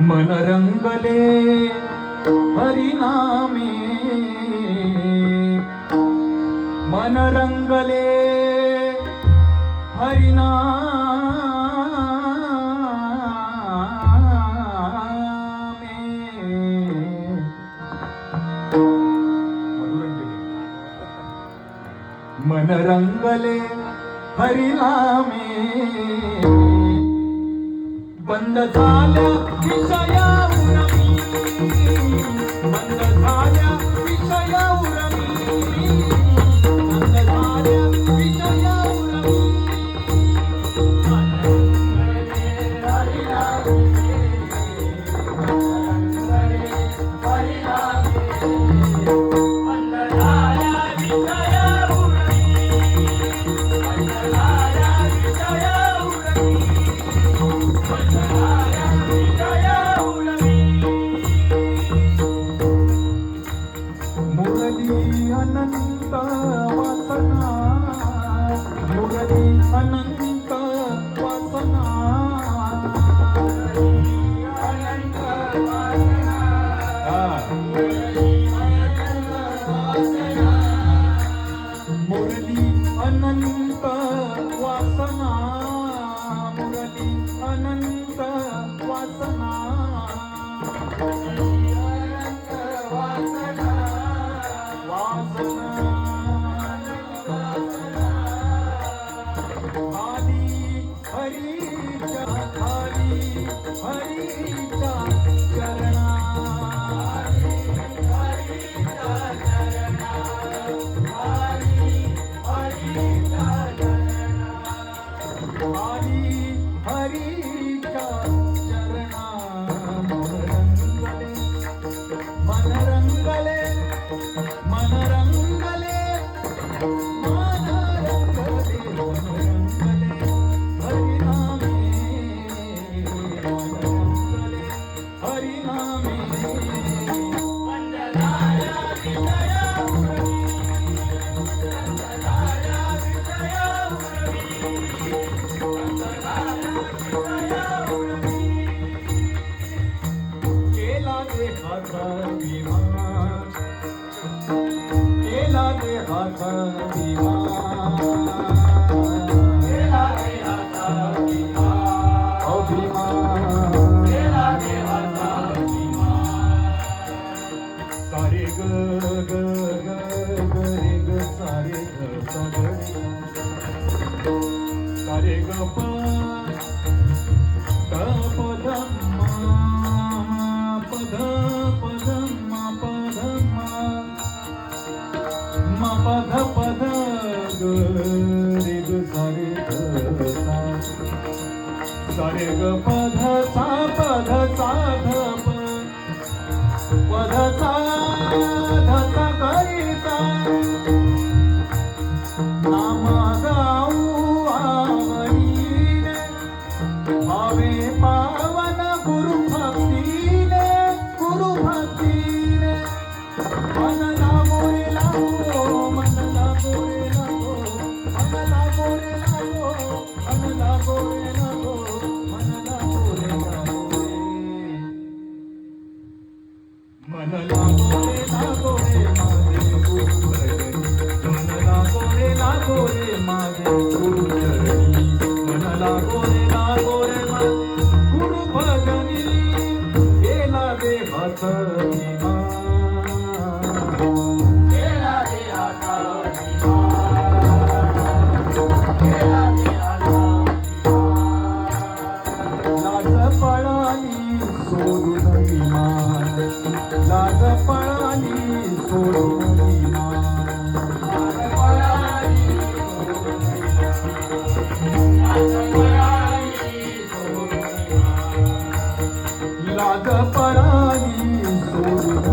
मन रंगले हरिनामे, मन रंगले हरिनामे. मन रंगले हरिनामे, बंद झाल्या विषयावर मी, बंद झाल्या विषयावर मी, बंद झाल्या विषयावर मी. अनंत वासना, मुरली अनंत वासना, अनंत वासना, मुरली अनंत वासना, मुरली अनंत वासना. हरीचा चरणा, हरीचा चरणा. मन रंगले, मन रंगले, मन रंगले, मन रंगले हरिनामे, हरिनामे. केला देहात अभिमान, केला देहात अभिमान, केला देहात अभिमान, केला देहात अभिमान. सारे ग ग ग ग रे ग, सारे ग ग रे, सारे ग प ध प ध म प ध प ध म प ध म प ध प ध ग रे ग, सारे ग सा, सारे ग प ध सा प ध सा ध प, प ध सा ध सा करिता. नाम गाऊ आवडीने, भावे पावन गुरु भक्तीने, गुरु भक्तीने. मन लागो रे लागो, मन लागो रे लागो, मन लागो रे लागो, मन लागो रे लागो, मन लागो रे लागो रे. मन लागो रे लागो रे माझे गुरुचरणी, मन लागो रे लागो रे माझे गुरुचरणी, मन लागो रे लागो रे माझे गुरु भजनी. केला देहात अभिमान, केला देहात अभिमान, केला देहात अभिमान. लाज पळाली सोडून विमान, लाज पळाली सोडून विमान, लाज पळाली सोडून विमान, लाज पळाली सोडून